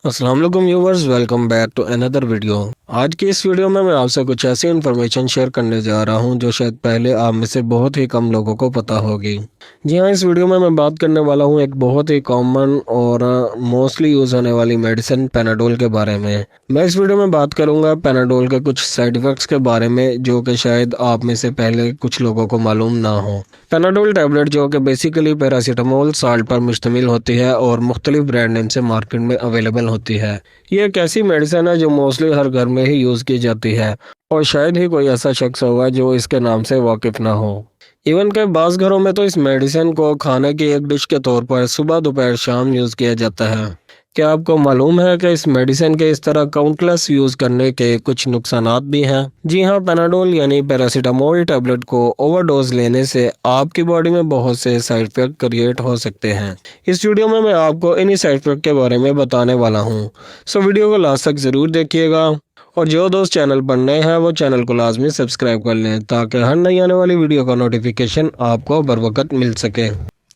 अस्सलाम वालेकुम viewers, welcome back to another video. आज की इस वीडियो में मैं आपसे कुछ ऐसी इन्फॉर्मेशन शेयर करने जा रहा हूं जो शायद पहले आप में से बहुत ही कम लोगों को पता होगी। जी हाँ, इस वीडियो में मैं बात करने वाला हूं एक बहुत ही कॉमन और मोस्टली यूज़ होने वाली मेडिसिन पेनाडोल के बारे में। मैं इस वीडियो में बात करूंगा पेनाडोल के कुछ साइड इफ़ेक्ट्स के बारे में जो कि शायद आप में से पहले कुछ लोगों को मालूम ना हो। पेनाडोल टैबलेट जो कि बेसिकली पैरासीटामोल साल्ट पर मुश्तमिल होती है और मुख्तलिफ ब्रांड नेम से मार्केट में अवेलेबल होती है। ये एक ऐसी मेडिसिन है जो मोस्टली हर घर में ही यूज़ की जाती है और शायद ही कोई ऐसा शख्स होगा जो इसके नाम से वाकिफ़ ना हो। इवन के बाज़ घरों में तो इस मेडिसिन को खाने की एक डिश के तौर पर सुबह दोपहर शाम यूज़ किया जाता है। क्या आपको मालूम है कि इस मेडिसिन के इस तरह काउंटलेस यूज़ करने के कुछ नुकसानात भी हैं? जी हाँ, पेनाडोल यानी पैरासीटामोल टैबलेट को ओवरडोज लेने से आपकी बॉडी में बहुत से साइड इफ़ेक्ट क्रिएट हो सकते हैं। इस वीडियो में मैं आपको इन्हीं साइड इफ़ेक्ट के बारे में बताने वाला हूँ, सो वीडियो को लास्ट तक ज़रूर देखिएगा। और जो दोस्त चैनल पर नए हैं वो चैनल को लाजमी सब्सक्राइब कर लें ताकि हर नई आने वाली वीडियो का नोटिफिकेशन आपको बर वक्त मिल सके।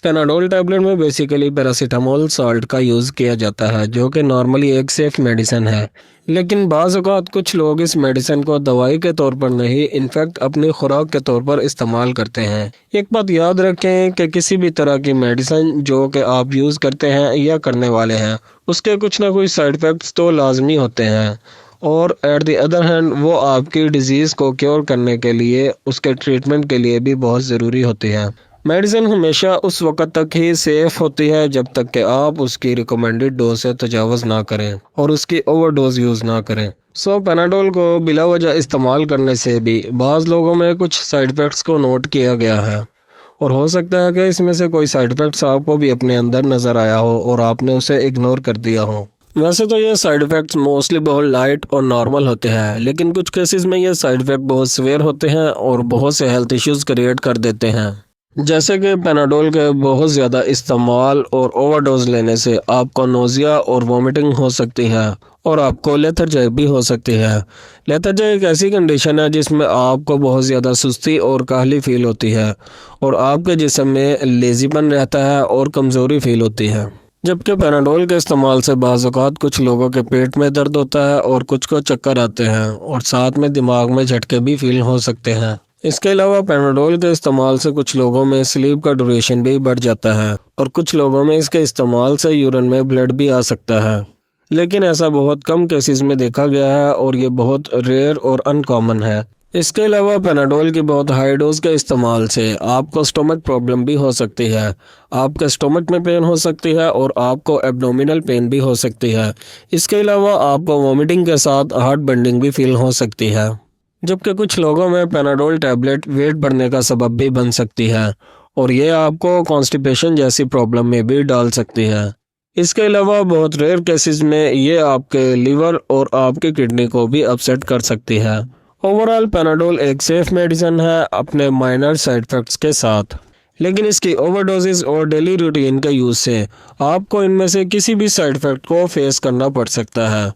पेनाडोल टैबलेट में बेसिकली पैरासीटामोल साल्ट का यूज़ किया जाता है जो कि नॉर्मली एक सेफ मेडिसिन है, लेकिन बाज़ औक़ात कुछ लोग इस मेडिसिन को दवाई के तौर पर नहीं, इनफैक्ट अपनी खुराक के तौर पर इस्तेमाल करते हैं। एक बात याद रखें कि किसी भी तरह की मेडिसिन जो कि आप यूज़ करते हैं या करने वाले हैं उसके कुछ ना कुछ साइड इफ़ेक्ट्स तो लाजमी होते हैं और एट द अदर हैंड वो आपकी डिज़ीज़ को क्योर करने के लिए, उसके ट्रीटमेंट के लिए भी बहुत ज़रूरी होती है। मेडिसिन हमेशा उस वक़्त तक ही सेफ़ होती है जब तक कि आप उसकी रिकमेंडेड डोज से तजावुज़ ना करें और उसकी ओवरडोज यूज़ ना करें। सो पेनाडोल को बिला वजह इस्तेमाल करने से भी बाज़ लोगों में कुछ साइड इफ़ेक्ट्स को नोट किया गया है और हो सकता है कि इसमें से कोई साइड इफ़ेक्ट्स आपको भी अपने अंदर नज़र आया हो और आपने उसे इग्नोर कर दिया हो। वैसे तो ये साइड इफ़ेक्ट्स मोस्टली बहुत लाइट और नॉर्मल होते हैं, लेकिन कुछ केसेस में ये साइड इफ़ेक्ट बहुत सीवियर होते हैं और बहुत से हेल्थ इश्यूज़ क्रिएट कर देते हैं। जैसे कि पेनाडोल के बहुत ज़्यादा इस्तेमाल और ओवरडोज लेने से आपको नोज़िया और वोमिटिंग हो सकती है और आपको लेथर्जी भी हो सकती है। लेथर्जी एक ऐसी कंडीशन है जिसमें आपको बहुत ज़्यादा सुस्ती और काहली फील होती है और आपके जिस्म में लेज़ीपन रहता है और कमज़ोरी फील होती है। जबकि पेनाडोल के इस्तेमाल से बाज़ औक़ात कुछ लोगों के पेट में दर्द होता है और कुछ को चक्कर आते हैं और साथ में दिमाग में झटके भी फील हो सकते हैं। इसके अलावा पेनाडोल के इस्तेमाल से कुछ लोगों में स्लीप का ड्यूरेशन भी बढ़ जाता है और कुछ लोगों में इसके इस्तेमाल से यूरिन में ब्लड भी आ सकता है, लेकिन ऐसा बहुत कम केसेस में देखा गया है और ये बहुत रेयर और अनकॉमन है। इसके अलावा पेनाडोल की बहुत हाई डोज के इस्तेमाल से आपको स्टोमक प्रॉब्लम भी हो सकती है, आपके स्टोमक में पेन हो सकती है और आपको एब्डोमिनल पेन भी हो सकती है। इसके अलावा आपको वोमिटिंग के साथ हार्ट बर्निंग भी फील हो सकती है। जबकि कुछ लोगों में पेनाडोल टैबलेट वेट बढ़ने का सबब भी बन सकती है और ये आपको कॉन्स्टिपेशन जैसी प्रॉब्लम में भी डाल सकती है। इसके अलावा बहुत रेयर केसेस में ये आपके लीवर और आपकी किडनी को भी अपसेट कर सकती है। ओवरऑल पेनाडोल एक सेफ मेडिसिन है अपने माइनर साइड इफ़ेक्ट्स के साथ, लेकिन इसकी ओवरडोजेस और डेली रूटीन के यूज़ से आपको इनमें से किसी भी साइड इफ़ेक्ट को फेस करना पड़ सकता है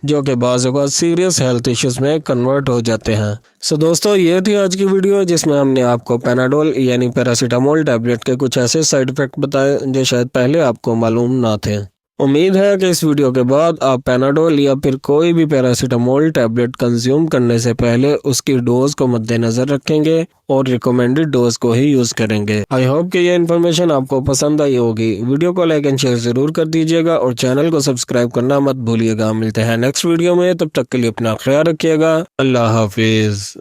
जो कि बाज़ औक़ात सीरियस हेल्थ इश्यूज़ में कन्वर्ट हो जाते हैं। सो दोस्तों, ये थी आज की वीडियो जिसमें हमने आपको पेनाडोल यानी पैरासीटामोल टैबलेट के कुछ ऐसे साइड इफ़ेक्ट बताए जो शायद पहले आपको मालूम ना थे। उम्मीद है कि इस वीडियो के बाद आप पेनाडोल या फिर कोई भी पैरासीटामोल टैबलेट कंज्यूम करने से पहले उसकी डोज को मद्देनज़र रखेंगे और रिकमेंडेड डोज को ही यूज़ करेंगे। आई होप कि ये इन्फॉर्मेशन आपको पसंद आई होगी। वीडियो को लाइक एंड शेयर ज़रूर कर दीजिएगा और चैनल को सब्सक्राइब करना मत भूलिएगा। मिलते हैं नेक्स्ट वीडियो में, तब तक के लिए अपना ख्याल रखिएगा। अल्लाह हाफिज़।